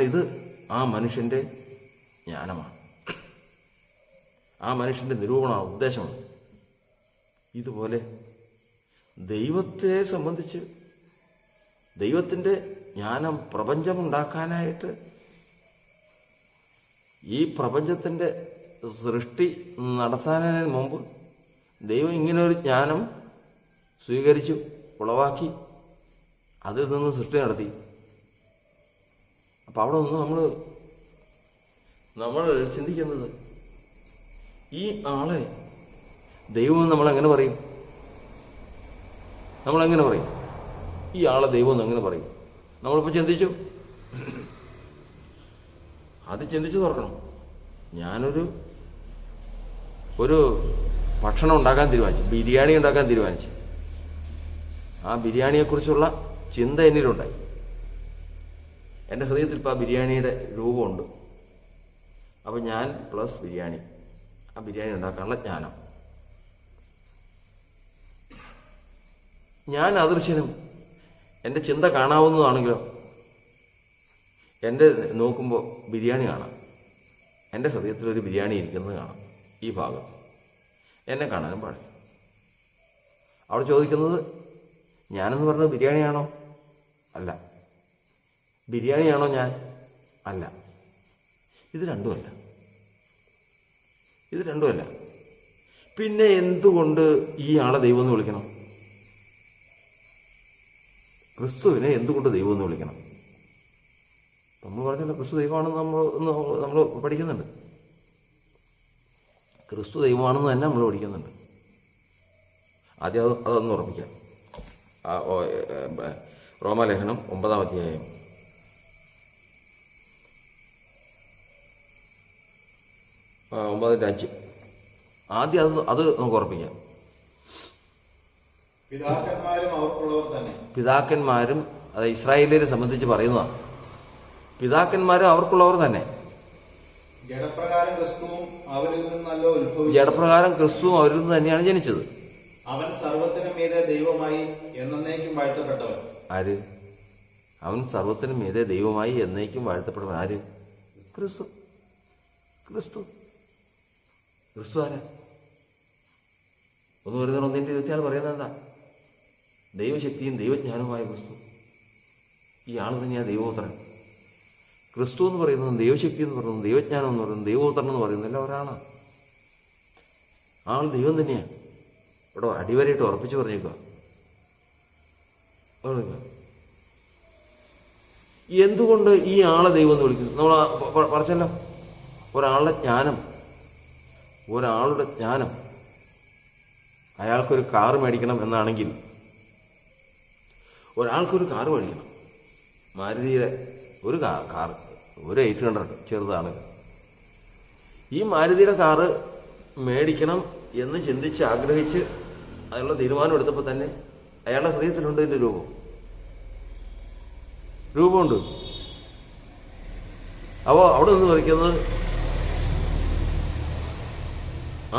ഇത് ആ മനുഷ്യൻ്റെ ജ്ഞാനമാണ്, ആ മനുഷ്യൻ്റെ നിരൂപണമാണ്, ഉദ്ദേശമാണ്. ഇതുപോലെ ദൈവത്തെ സംബന്ധിച്ച് ദൈവത്തിൻ്റെ ജ്ഞാനം പ്രപഞ്ചമുണ്ടാക്കാനായിട്ട് ഈ പ്രപഞ്ചത്തിൻ്റെ സൃഷ്ടി നടത്താനതിന് മുമ്പ് ദൈവം ഇങ്ങനൊരു ജ്ഞാനം സ്വീകരിച്ചു, ഉളവാക്കി, അതിൽ നിന്ന് സൃഷ്ടി നടത്തി. അപ്പം അവിടെ നിന്ന് നമ്മൾ ചിന്തിക്കുന്നത്, ഈ ആളെ ദൈവം നമ്മളെങ്ങനെ പറയും? നമ്മളെങ്ങനെ പറയും ഈ ആളെ ദൈവം എന്ന് എങ്ങനെ പറയും? നമ്മളിപ്പോൾ ചിന്തിച്ചു, അത് ചിന്തിച്ചു തുറക്കണം. ഞാനൊരു ഭക്ഷണം ഉണ്ടാക്കാൻ തീരുമാനിച്ചു, ബിരിയാണി ഉണ്ടാക്കാൻ തീരുമാനിച്ചു. ആ ബിരിയാണിയെക്കുറിച്ചുള്ള ചിന്ത എന്നിലുണ്ടായി. എൻ്റെ ഹൃദയത്തിൽ ഇപ്പോൾ ആ ബിരിയാണിയുടെ രൂപമുണ്ട്. അപ്പം ഞാൻ പ്ലസ് ബിരിയാണി, ആ ബിരിയാണി ഉണ്ടാക്കാനുള്ള ജ്ഞാനം. ഞാൻ അദൃശ്യനും എൻ്റെ ചിന്ത കാണാവുന്നതാണെങ്കിലോ എൻ്റെ നോക്കുമ്പോൾ ബിരിയാണി കാണാം. എൻ്റെ ഹൃദയത്തിലൊരു ബിരിയാണി ഇരിക്കുന്നത് കാണാം. ഈ ഭാഗം എന്നെ കാണാനും പാടില്ല. അവിടെ ചോദിക്കുന്നത്, ഞാനെന്ന് പറഞ്ഞത് ബിരിയാണിയാണോ? അല്ല. ബിരിയാണിയാണോ ഞാൻ? അല്ല. ഇത് രണ്ടുമല്ല. പിന്നെ എന്തുകൊണ്ട് ഈ ആളെ ദൈവം എന്ന് വിളിക്കണം? ക്രിസ്തുവിനെ എന്തുകൊണ്ട് ദൈവം എന്ന് വിളിക്കണം? നമ്മൾ പറഞ്ഞല്ലോ, ക്രിസ്തു ദൈവമാണെന്ന് നമ്മൾ പഠിക്കുന്നുണ്ട്. ക്രിസ്തു ദൈവമാണെന്ന് തന്നെ നമ്മൾ പഠിക്കുന്നുണ്ട്. ആദ്യം അതൊന്ന് ഉറപ്പിക്കാം. റോമാലേഖനം 9-ാം അധ്യായം 9:5. ആദ്യം അത് നമുക്ക് ഉറപ്പിക്കാം. പിതാക്കന്മാരും അത് ഇസ്രായേലിനെ സംബന്ധിച്ച് പറയുന്നതാണ്. പിതാക്കന്മാരും അവർക്കുള്ളവർ തന്നെ. ജഡപ്രകാരം ക്രിസ്തുവും അവരിൽ നിന്ന് തന്നെയാണ് ജനിച്ചത്. അവൻ സർവ്വത്തിനും മീതെ ദൈവമായി എന്നേക്കും വാഴ്ത്തപ്പെട്ടവൻ. ആര്? അവൻ സർവ്വത്തിനും മീതെ ദൈവമായി എന്നേക്കും വാഴ്ത്തപ്പെട്ടവൻ. ആര്? ക്രിസ്തു. ആരാ? 1:1-26 പറയുന്നത് എന്താ? ദൈവശക്തിയും ദൈവജ്ഞാനവുമായ ക്രിസ്തു. ഈ ആൾ തന്നെയാണ് ദൈവപുത്രൻ. ക്രിസ്തു എന്ന് പറയുന്നത്, ദൈവശക്തി എന്ന് പറയുന്നത്, ദൈവജ്ഞാനം എന്ന് പറയുന്നത്, ദൈവപുത്രൻ എന്ന് പറയുന്നത് എല്ലാം ഒരാളാണ്. ആൾ ദൈവം തന്നെയാണ്. ഇവിടെ അടിവരയിട്ട് ഉറപ്പിച്ച് പറഞ്ഞേക്കുക. എന്തുകൊണ്ട് ഈ ആളെ ദൈവം എന്ന് വിളിക്കുന്നു? നമ്മൾ പറഞ്ഞല്ലോ, ഒരാളുടെ ജ്ഞാനം അയാൾക്കൊരു കാറ് മേടിക്കണം എന്നാണെങ്കിൽ, ഒരാൾക്കൊരു കാറ് മേടിക്കണം. മാരുതിയുടെ ഒരു കാറ്, ഒരു 800 ചെറുതാണ്. ഈ മാരുതിയുടെ കാറ് മേടിക്കണം എന്ന് ചിന്തിച്ച് ആഗ്രഹിച്ച് അതിനുള്ള തീരുമാനം എടുത്തപ്പോൾ തന്നെ അയാളുടെ ഹൃദയത്തിലുണ്ട് ഇതിൻ്റെ രൂപമുണ്ട്. അപ്പോൾ അവിടെ നിന്ന് വരയ്ക്കുന്നത്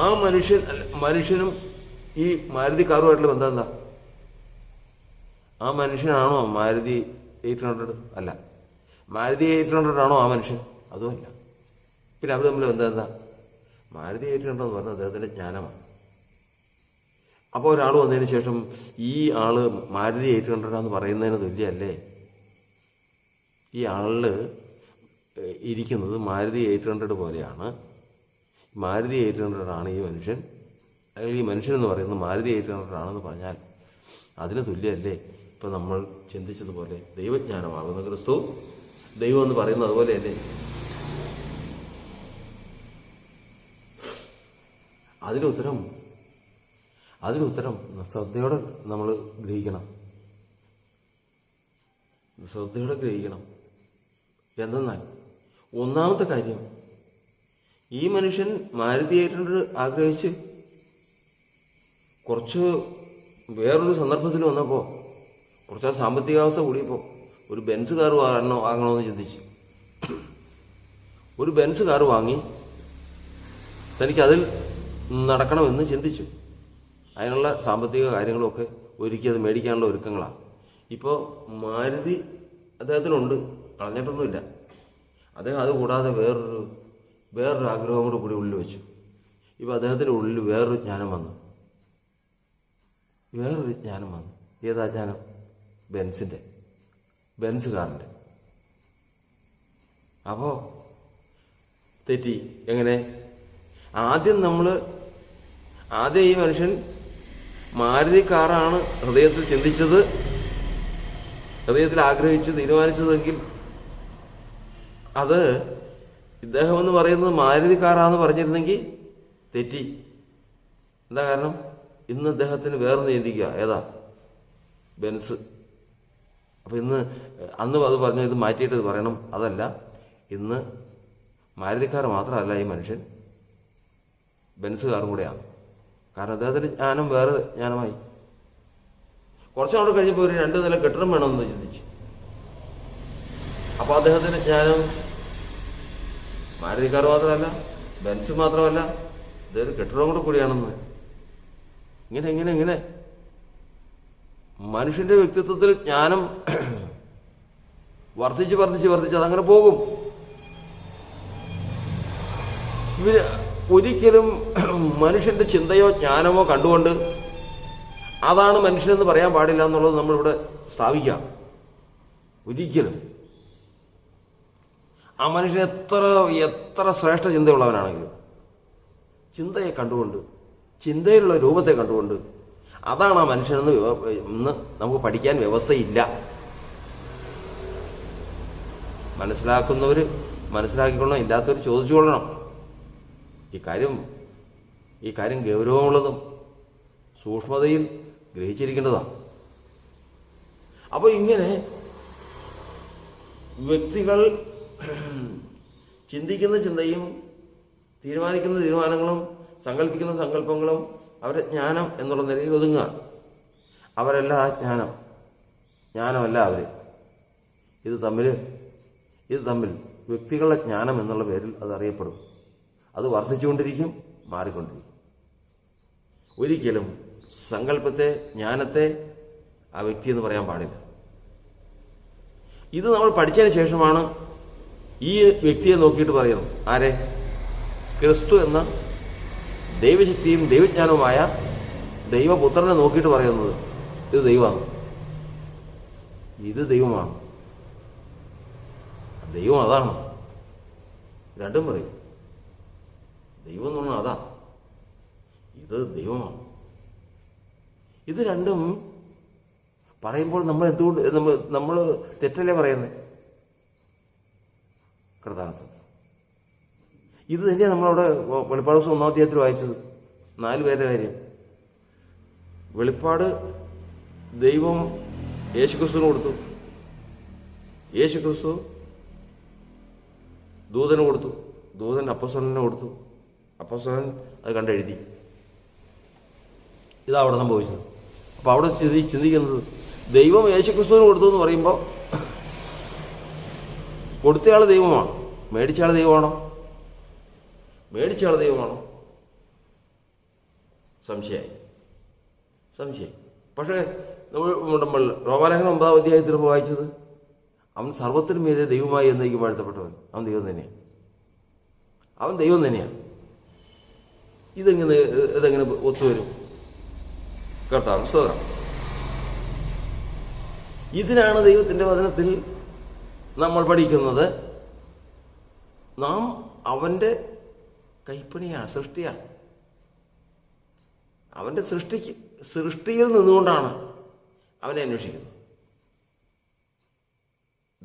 ആ മനുഷ്യനും ഈ മാരുതി കാറുമായിട്ടുള്ള ബന്ധം എന്താ? ആ മനുഷ്യനാണോ മാരുതി 800? അല്ല. മാരുതി 800 ആണോ ആ മനുഷ്യൻ? അതുമല്ല. പിന്നെ അവർ തമ്മിൽ ബന്ധം എന്താ? മാരുതി 800 എന്ന് പറഞ്ഞാൽ അദ്ദേഹത്തിൻ്റെ ജ്ഞാനമാണ്. അപ്പോൾ ഒരാൾ വന്നതിന് ശേഷം ഈ ആള് മാരുതി 800 എന്ന് പറയുന്നതിന് തുല്യമല്ലേ ഈ ആളില് ഇരിക്കുന്നത് മാരുതി 800 പോലെയാണ്. മാരുതി 800 ആണ് ഈ മനുഷ്യൻ, അല്ലെങ്കിൽ ഈ മനുഷ്യൻ എന്ന് പറയുന്നത് മാരുതി 800 ആണെന്ന് പറഞ്ഞാൽ അതിന് തുല്യമല്ലേ ഇപ്പം നമ്മൾ ചിന്തിച്ചതുപോലെ ദൈവജ്ഞാനമാകുന്ന ക്രിസ്തു ദൈവം എന്ന് പറയുന്നത് അതുപോലെയല്ലേ? അതിനുത്തരം ശ്രദ്ധയോടെ നമ്മൾ ഗ്രഹിക്കണം. എന്തെന്നാൽ ഒന്നാമത്തെ കാര്യം, ഈ മനുഷ്യൻ മാരുതി 800 ആഗ്രഹിച്ച് കുറച്ച് വേറൊരു സന്ദർഭത്തിൽ വന്നപ്പോൾ, കുറച്ച് സാമ്പത്തികാവസ്ഥ കൂടിയപ്പോൾ ഒരു ബെൻസ് കാർ വാങ്ങണമെന്ന് ചിന്തിച്ച് ഒരു ബെൻസ് കാർ വാങ്ങി തനിക്കതിൽ നടക്കണമെന്ന് ചിന്തിച്ചു. അതിനുള്ള സാമ്പത്തിക കാര്യങ്ങളൊക്കെ ഒരുക്കി അത് മേടിക്കാനുള്ള ഒരുക്കങ്ങളാണ്. ഇപ്പോൾ മാരുതി അദ്ദേഹത്തിനുണ്ട്, കളഞ്ഞിട്ടൊന്നുമില്ല. അദ്ദേഹം അത് കൂടാതെ വേറൊരു ആഗ്രഹം കൂടി ഉള്ളിൽ വെച്ചു. ഇപ്പോൾ അദ്ദേഹത്തിൻ്റെ ഉള്ളിൽ വേറൊരു ജ്ഞാനം വന്നു. ഏതാ ജ്ഞാനം? ബെൻസ് കാറിൻ്റെ. അപ്പോൾ തെറ്റി. എങ്ങനെ? ആദ്യം ഈ മനുഷ്യൻ മാരുതി കാറാണ് ഹൃദയത്തിൽ ചിന്തിച്ചത്, ഹൃദയത്തിൽ ആഗ്രഹിച്ച് തീരുമാനിച്ചതെങ്കിൽ അത് ഇദ്ദേഹം എന്ന് പറയുന്നത് മാരുതി കാറാന്ന് പറഞ്ഞിരുന്നെങ്കിൽ തെറ്റി. എന്താ കാരണം? ഇന്ന് അദ്ദേഹത്തിന് വേറൊന്ന് ചിന്തിക്കുക. ഏതാ? ബെൻസ്. അപ്പം അന്ന് അത് പറഞ്ഞു, ഇത് മാറ്റിയിട്ട് ഇത് പറയണം. അതല്ല, ഇന്ന് മാരുതി കാർ മാത്രമല്ല ഈ മനുഷ്യൻ, ബെൻസ് കാറും കൂടെയാണ്. കാരണം അദ്ദേഹത്തിന് ജ്ഞാനം വേറെ ജ്ഞാനമായി. കുറച്ചുനാൾ കഴിഞ്ഞപ്പോൾ ഒരു 2 നില കെട്ടിടം വേണമെന്ന് ചിന്തിച്ചു. അപ്പോൾ അദ്ദേഹത്തിന് ജ്ഞാനം മാരുതി കാർ മാത്രമല്ല, ബെൻസ് മാത്രമല്ല, ഇതൊരു കെട്ടിടം കൂടെ കൂടിയാണെന്ന്. ഇങ്ങനെ മനുഷ്യന്റെ വ്യക്തിത്വത്തിൽ ജ്ഞാനം വർദ്ധിച്ച് അതങ്ങനെ പോകും. ഇവര് ഒരിക്കലും മനുഷ്യന്റെ ചിന്തയോ ജ്ഞാനമോ കണ്ടുകൊണ്ട് അതാണ് മനുഷ്യനെന്ന് പറയാൻ പാടില്ല എന്നുള്ളത് നമ്മളിവിടെ സ്ഥാപിക്കാം. ഒരിക്കലും ആ മനുഷ്യൻ എത്ര ശ്രേഷ്ഠ ചിന്തയുള്ളവനാണെങ്കിലും ചിന്തയെ കണ്ടുകൊണ്ട്, ചിന്തയിലുള്ള രൂപത്തെ കണ്ടുകൊണ്ട് അതാണ് ആ മനുഷ്യനെന്ന് ഇന്ന് നമുക്ക് പഠിക്കാൻ വ്യവസ്ഥയില്ല. മനസ്സിലാക്കുന്നവർ മനസ്സിലാക്കിക്കൊള്ളണം, ഇല്ലാത്തവർ ചോദിച്ചുകൊള്ളണം. ഈ കാര്യം ഗൗരവമുള്ളതും സൂക്ഷ്മതയിൽ ഗ്രഹിച്ചിരിക്കേണ്ടതാണ്. അപ്പോൾ ഇങ്ങനെ വ്യക്തികൾ ചിന്തിക്കുന്ന ചിന്തയും തീരുമാനിക്കുന്ന തീരുമാനങ്ങളും സങ്കല്പിക്കുന്ന സങ്കല്പങ്ങളും അവരെ ജ്ഞാനം എന്നുള്ള നിലയിൽ ഒതുങ്ങുക. അവരല്ല ആ ജ്ഞാനമല്ല അവർ. ഇത് തമ്മിൽ വ്യക്തികളുടെ ജ്ഞാനം എന്നുള്ള പേരിൽ അത് അറിയപ്പെടും. അത് വർദ്ധിച്ചുകൊണ്ടിരിക്കും, മാറിക്കൊണ്ടിരിക്കും. ഒരിക്കലും സങ്കല്പത്തെ, ജ്ഞാനത്തെ ആ വ്യക്തി എന്ന് പറയാൻ പാടില്ല. ഇത് നമ്മൾ പഠിച്ചതിന് ശേഷമാണ് ഈ വ്യക്തിയെ നോക്കിയിട്ട് പറയുന്നത്. ആരെ? ക്രിസ്തു എന്ന ദൈവശക്തിയും ദൈവജ്ഞാനവുമായ ദൈവപുത്രനെ നോക്കിയിട്ട് പറയുന്നത് ഇത് ദൈവമാണ്, ഇത് ദൈവമാണ്, ദൈവം അതാണ്. രണ്ടും പറയും. ദൈവം എന്ന് പറഞ്ഞാൽ അതാ, ഇത് ദൈവമാണ്. ഇത് രണ്ടും പറയുമ്പോൾ നമ്മൾ എന്തുകൊണ്ട് നമ്മൾ തെറ്റല്ലേ പറയുന്നത്? കൃതാർത്ഥം. ഇത് തന്നെയാണ് നമ്മളവിടെ വെളിപ്പാട് ദിവസം 1-ാം അധ്യായത്തിൽ വായിച്ചത്. 4 പേരുടെ കാര്യം. വെളിപ്പാട് ദൈവം യേശുക്രിസ്തുവിന് കൊടുത്തു, യേശുക്രിസ്തു ദൂതന് കൊടുത്തു, ദൂതൻ അപ്പോസ്തലന് കൊടുത്തു, അപ്പോസ്തലൻ അത് കണ്ടെഴുതി. ഇതാ അവിടെ സംഭവിച്ചത്. അപ്പൊ അവിടെ ചിന്തിക്കുന്നത് ദൈവം യേശുക്രിസ്തുവിന് കൊടുത്തു എന്ന് പറയുമ്പോൾ കൊടുത്തയാൾ ദൈവമാണ്, മേടിച്ചയാൾ ദൈവമാണോ? മേടിച്ചയാൾ ദൈവമാണോ? സംശയം. പക്ഷേ നമ്മൾ റോമാലേഖനം 9-ാം അധ്യായത്തിൽ വായിച്ചത് അവൻ സർവ്വത്തിനും മീതെ ദൈവമായി എന്നേക്കും വാഴ്ത്തപ്പെട്ടവൻ. അവൻ ദൈവം തന്നെയാണ്. ഇതെങ്ങനെ ഒത്തുവരും? കർത്താവ് സ്തോത്രം. ഇതിനാണ് ദൈവത്തിന്റെ വചനത്തിൽ നമ്മൾ പഠിക്കുന്നത് നാം അവൻ്റെ കൈപ്പണിയാണ്, സൃഷ്ടിയാണ്. അവൻ്റെ സൃഷ്ടിയിൽ നിന്നുകൊണ്ടാണ് അവനെ അന്വേഷിക്കുന്നത്.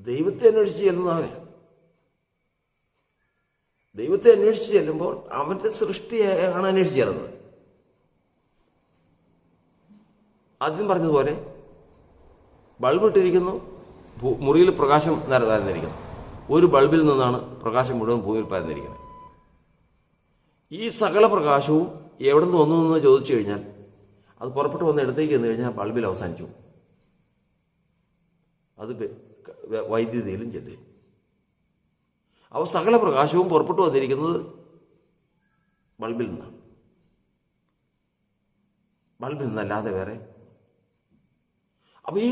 ദൈവത്തെ അന്വേഷിച്ച് ചെല്ലുന്നവനെ, ദൈവത്തെ അന്വേഷിച്ച് ചെല്ലുമ്പോൾ അവന്റെ സൃഷ്ടിയാണ് അന്വേഷിച്ച് ചെല്ലുന്നത്. ആദ്യം പറഞ്ഞതുപോലെ ബൾബ് ഇട്ടിരിക്കുന്നു, മുറിയിൽ പ്രകാശം നിരന്നിരിക്കുന്നു. ഒരു ബൾബിൽ നിന്നാണ് പ്രകാശം മുഴുവൻ ഭൂമിയിൽ പരന്നിരിക്കുന്നത്. ഈ സകല പ്രകാശവും എവിടെ നിന്ന് വന്നു എന്ന് ചോദിച്ചു കഴിഞ്ഞാൽ അത് പുറപ്പെട്ട് വന്ന് ഇടത്തേക്ക് ചെന്ന് കഴിഞ്ഞാൽ ബൾബിൽ അവസാനിച്ചു. അത് വൈദ്യുതിയിലും ചെല്ലും. അപ്പോൾ സകല പ്രകാശവും പുറപ്പെട്ടു വന്നിരിക്കുന്നത് ബൾബിൽ നിന്നാണ്. ബൾബിൽ നിന്നല്ലാതെ വേറെ. അപ്പോൾ ഈ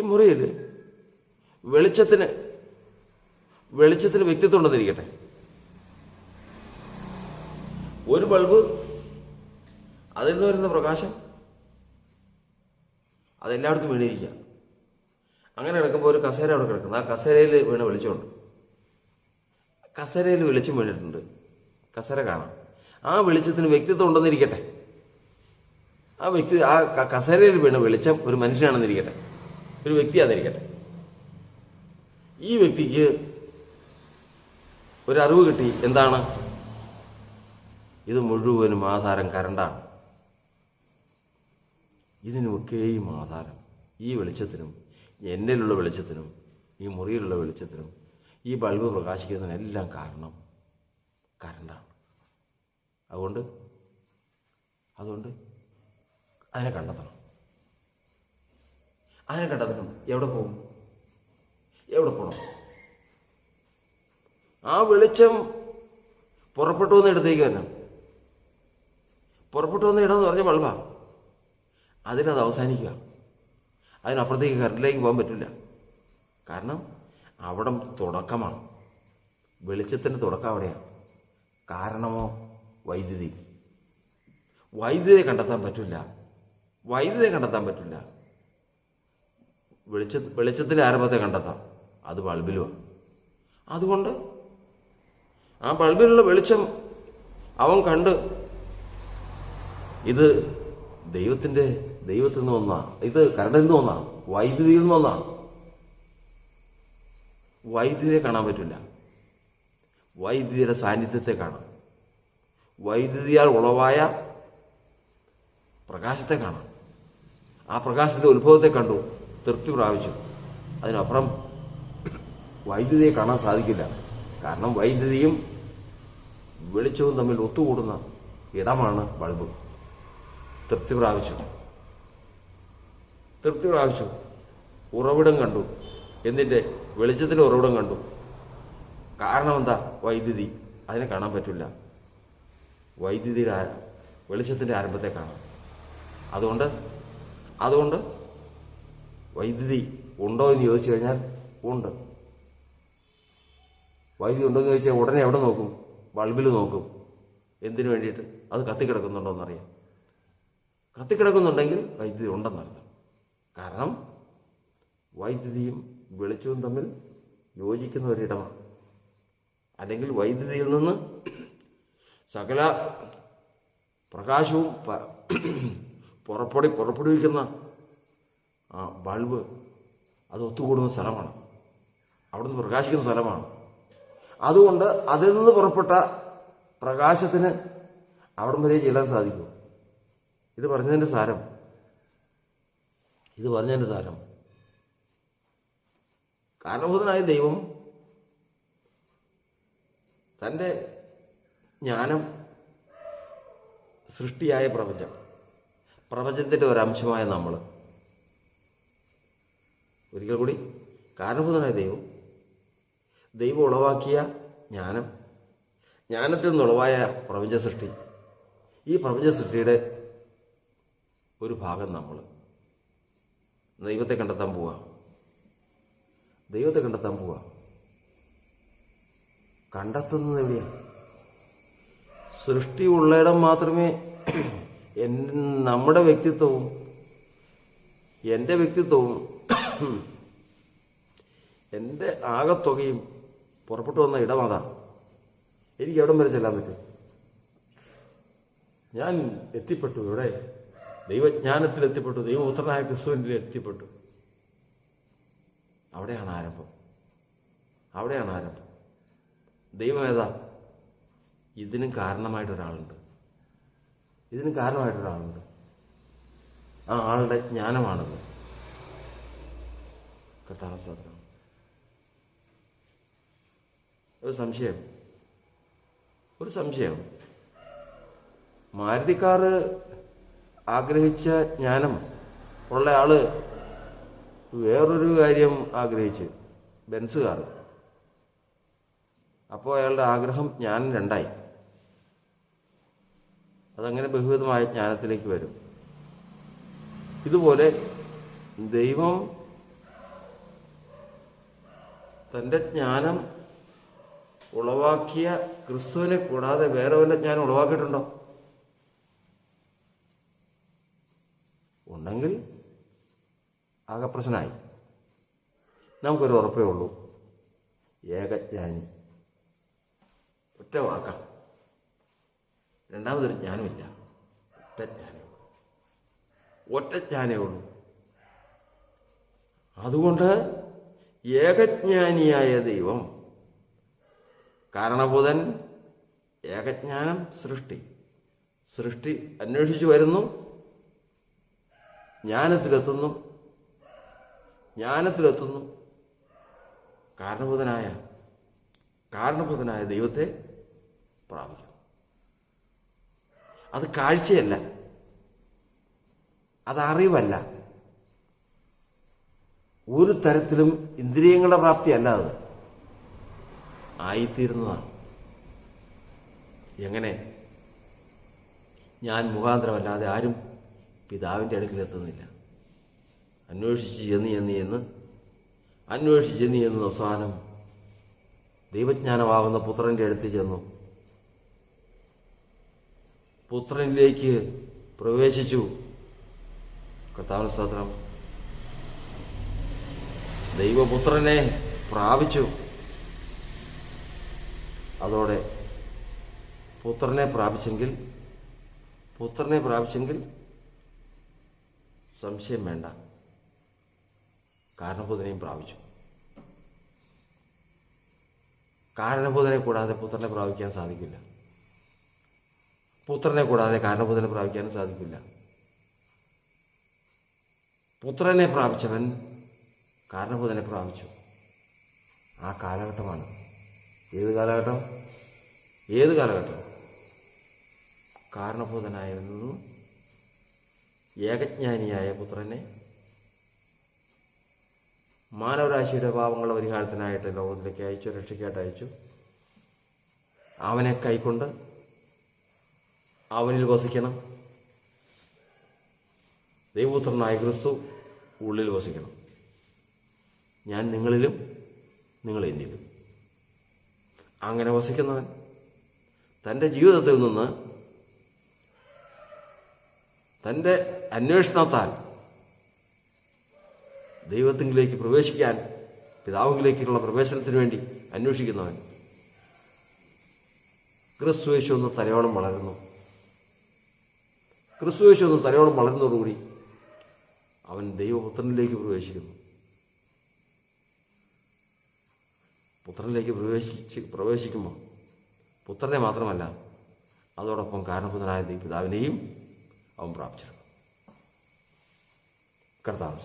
മുറിയിൽ വെളിച്ചത്തിന് വ്യക്തിത്വം ഉണ്ടെന്നിരിക്കട്ടെ. ഒരു ബൾബ്, അതിൽ നിന്ന് വരുന്ന പ്രകാശം അതെല്ലായിടത്തും വീണിരിക്കുക. അങ്ങനെ കിടക്കുമ്പോൾ ഒരു കസേര അവിടെ കിടക്കുന്നു. ആ കസേരയിൽ വീണ വെളിച്ചമുണ്ട്. കസേരയിൽ വെളിച്ചം വീണിട്ടുണ്ട്, കസേര കാണാം. ആ വെളിച്ചത്തിന് വ്യക്തിത്വം ഉണ്ടെന്നിരിക്കട്ടെ. ആ കസേരയിൽ വീണ വെളിച്ചം ഒരു മനുഷ്യനാണെന്നിരിക്കട്ടെ, ഒരു വ്യക്തിയാണെന്നിരിക്കട്ടെ. ഈ വ്യക്തിക്ക് ഒരറിവ് കിട്ടി. എന്താണ്? ഇത് മുഴുവനും ആധാരം കറണ്ടാണ്. ഇതിനുമൊക്കെയും ആധാരം ഈ വെളിച്ചത്തിനും, എന്നിലുള്ള വെളിച്ചത്തിനും, ഈ മുറിയിലുള്ള വെളിച്ചത്തിനും, ഈ ബൾബ് പ്രകാശിക്കുന്നതിനെല്ലാം കാരണം കറണ്ടാണ്. അതുകൊണ്ട് അതിനെ കണ്ടെത്തണം. എവിടെ പോകണം? ആ വെളിച്ചം പുറപ്പെട്ടു വന്ന ഇടത്തേക്ക് വരണം. പുറപ്പെട്ടു വന്ന ഇടം എന്ന് പറഞ്ഞ ബൾബാ. അതിനത് അവസാനിക്കുക. അതിനപ്പുറത്തേക്ക് കറണ്ടിലേക്ക് പോകാൻ പറ്റില്ല. കാരണം അവിടെ തുടക്കമാണ്. വെളിച്ചത്തിൻ്റെ തുടക്കം അവിടെയാണ്. കാരണമോ വൈദ്യുതിയെ കണ്ടെത്താൻ പറ്റില്ല. വെളിച്ചത്തിൻ്റെ ആരംഭത്തെ കണ്ടെത്താം. അത് ബൾബിലുമാണ്. അതുകൊണ്ട് ആ ബൾബിലുള്ള വെളിച്ചം അവൻ കണ്ട് ഇത് ദൈവത്തിൽ നിന്ന് ഒന്നാണ്, ഇത് കറണ്ടിൽ നിന്ന് ഒന്നാണ്, വൈദ്യുതിയിൽ നിന്ന് ഒന്നാണ്. വൈദ്യുതിയെ കാണാൻ പറ്റില്ല. വൈദ്യുതിയുടെ സാന്നിധ്യത്തെ കാണാം. വൈദ്യുതിയാൽ ഉളവായ പ്രകാശത്തെ കാണാം. ആ പ്രകാശത്തിന്റെ ഉത്ഭവത്തെ കണ്ടു, തൃപ്തി പ്രാപിച്ചു. അതിനപ്പുറം വൈദ്യുതിയെ കാണാൻ സാധിക്കില്ല. കാരണം വൈദ്യുതിയും വെളിച്ചവും തമ്മിൽ ഒത്തുകൂടുന്ന ഇടമാണ് ബൾബ്. തൃപ്തി പ്രാപിച്ചു. ഉറവിടം കണ്ടു. എന്തിൻ്റെ? വെളിച്ചത്തിൻ്റെ ഉറവിടം കണ്ടു. കാരണം എന്താ? വൈദ്യുതി. അതിനെ കാണാൻ പറ്റില്ല. വെളിച്ചത്തിൻ്റെ ആരംഭത്തെ കാണാം. അതുകൊണ്ട് വൈദ്യുതി ഉണ്ടോ എന്ന് ചോദിച്ചു കഴിഞ്ഞാൽ ഉണ്ട്. വൈദ്യുതി ഉണ്ടോ എന്ന് ചോദിച്ചാൽ ഉടനെ എവിടെ നോക്കും? ബൾബിൽ നോക്കും. എന്തിനു വേണ്ടിയിട്ട്? അത് കത്തിക്കിടക്കുന്നുണ്ടോ എന്നറിയാം. കത്തിക്കിടക്കുന്നുണ്ടെങ്കിൽ വൈദ്യുതി ഉണ്ടെന്നർത്ഥം. കാരണം വൈദ്യുതിയും വെളിച്ചവും തമ്മിൽ യോജിക്കുന്ന ഒരിടമാണ്. അല്ലെങ്കിൽ വൈദ്യുതിയിൽ നിന്ന് സകല പ്രകാശവും പുറപ്പെടുവിക്കുന്ന ആ ബൾബ് അത് ഒത്തുകൂടുന്ന സ്ഥലമാണ്. അവിടുന്ന് പ്രകാശിക്കുന്ന സ്ഥലമാണ്. അതുകൊണ്ട് അതിൽ നിന്ന് പുറപ്പെട്ട പ്രകാശത്തിന് അവിടം വരെ ചെല്ലാൻ സാധിക്കും. ഇത് പറഞ്ഞതിൻ്റെ സാരം കാരണഭൂതനായ ദൈവം തൻ്റെ ജ്ഞാനം, സൃഷ്ടിയായ പ്രപഞ്ചത്തിൻ്റെ ഒരംശമായ നമ്മൾ, ഒരിക്കൽ കൂടി, കാരണഭൂതനായ ദൈവം ഉളവാക്കിയ ജ്ഞാനത്തിൽ നിന്നുളവായ പ്രപഞ്ച സൃഷ്ടി, ഈ പ്രപഞ്ച സൃഷ്ടിയുടെ ഒരു ഭാഗം നമ്മൾ ദൈവത്തെ കണ്ടെത്താൻ പോവുക. കണ്ടെത്തുന്നത് എവിടെയാണ്? സൃഷ്ടി ഉള്ളയിടം മാത്രമേ നമ്മുടെ വ്യക്തിത്വവും എൻ്റെ വ്യക്തിത്വവും എൻ്റെ ആകത്തുകയും പുറപ്പെട്ടു വന്ന ഇടം അതാ. എനിക്ക് എവിടം വരെ ചെല്ലാൻ പറ്റും? ഞാൻ എത്തിപ്പെട്ടു. ഇവിടെ ദൈവജ്ഞാനത്തിൽ എത്തിപ്പെട്ടു, ദൈവപുത്രനായ ക്രിസ്തുവിൽ എത്തിപ്പെട്ടു. അവിടെയാണ് ആരംഭം. അവിടെയാണ് ആരംഭം. ദൈവം ഏതാ? ഇതിനും കാരണമായിട്ടൊരാളുണ്ട്. ഇതിനും കാരണമായിട്ടൊരാളുണ്ട്. ആ ആളുടെ ജ്ഞാനമാണത്. കർത്താവ് സ്തോത്രം. ഒരു സംശയം. മാരുതിക്കാറ് ആഗ്രഹിച്ച ജ്ഞാനം ഉള്ള ആള് വേറൊരു കാര്യം ആഗ്രഹിച്ച്, ബെൻസ് കാർ. അപ്പോൾ അയാളുടെ ആഗ്രഹം ജ്ഞാനം രണ്ടായി. അതങ്ങനെ ബഹുവിധമായ ജ്ഞാനത്തിലേക്ക് വരും. ഇതുപോലെ ദൈവം തൻ്റെ ജ്ഞാനം ഉളവാക്കിയ ക്രിസ്തുവിനെ കൂടാതെ വേറെ വല്ല ജ്ഞാനം ഉളവാക്കിയിട്ടുണ്ടോ? ഉണ്ടെങ്കിൽ ആകെ പ്രശ്നമായി. നമുക്കൊരു ഉറപ്പേ ഉള്ളൂ, ഏകജ്ഞാനി. ഒറ്റ വാക്കാം. രണ്ടാമതൊരു ജ്ഞാനമില്ല. ഒറ്റ ജ്ഞാനേ ഉള്ളൂ. അതുകൊണ്ട് ഏകജ്ഞാനിയായ ദൈവം, കാരണഭൂതൻ, ഏകജ്ഞാനം, സൃഷ്ടി അന്വേഷിച്ചു വരുന്നു, ജ്ഞാനത്തിലെത്തുന്നു, കാരണഭൂതനായ ദൈവത്തെ പ്രാപിക്കുന്നു. അത് കാഴ്ചയല്ല, അത് അറിവല്ല, ഒരു തരത്തിലും ഇന്ദ്രിയങ്ങളുടെ പ്രാപ്തിയല്ല. അത് ആയിത്തീരുന്നതാണ്. എങ്ങനെ? ഞാൻ മുഖാന്തരമല്ലാതെ ആരും പിതാവിൻ്റെ അടുക്കിലെത്തുന്നില്ല. അന്വേഷിച്ച് ചെന്ന് അവസാനം ദൈവജ്ഞാനമാകുന്ന പുത്രന്റെ അടുത്ത് ചെന്നു. പുത്രനിലേക്ക് പ്രവേശിച്ചു. കർത്താവിന് സ്തോത്രം. ദൈവപുത്രനെ പ്രാപിച്ചു. അതോടെ പുത്രനെ പ്രാപിച്ചെങ്കിൽ സംശയം വേണ്ട, കാരണഭൂതനെയും പ്രാപിച്ചു. കാരണഭൂതനെ കൂടാതെ പുത്രനെ പ്രാപിക്കാൻ സാധിക്കില്ല. പുത്രനെ കൂടാതെ കാരണഭൂതനെ പ്രാപിക്കാനും സാധിക്കില്ല. പുത്രനെ പ്രാപിച്ചവൻ കാരണഭൂതനെ പ്രാപിച്ചു. ആ കാലഘട്ടമാണ്. ഏത് കാലഘട്ടം? കാരണഭൂതനായിരുന്നു ഏകജ്ഞാനിയായ പുത്രനെ മാനവരാശിയുടെ പാപങ്ങളുടെ പരിഹാരത്തിനായിട്ട് ലോകത്തിലേക്ക് അയച്ചു, രക്ഷയ്ക്കായിട്ട് അയച്ചു. അവനെ കൈക്കൊണ്ട് അവനിൽ വസിക്കണം. ദൈവപുത്രനായ ക്രിസ്തു ഉള്ളിൽ വസിക്കണം. ഞാൻ നിങ്ങളിലും, നിങ്ങൾ എന്നിലും. അങ്ങനെ വസിക്കുന്നവൻ തൻ്റെ ജീവിതത്തിൽ നിന്ന്, തൻ്റെ അന്വേഷണത്താൽ ദൈവത്തിലേക്ക് പ്രവേശിക്കാൻ, പിതാവിലേക്കുള്ള പ്രവേശനത്തിന് വേണ്ടി അന്വേഷിക്കുന്നവൻ ക്രിസ്തുയേശു ഒന്ന് തലയോളം വളരുന്നു. ക്രിസ്തുയേശു ഒന്ന് തലയോളം വളരുന്നതോടുകൂടി അവൻ ദൈവപുത്രനിലേക്ക് പ്രവേശിക്കുന്നു. പുത്രനിലേക്ക് പ്രവേശിക്കുമ്പോൾ പുത്രനെ മാത്രമല്ല, അതോടൊപ്പം കാരണഭൂതനായ പിതാവിനെയും അവൻ പ്രാപിച്ചിരുന്നു. കർത്താവ്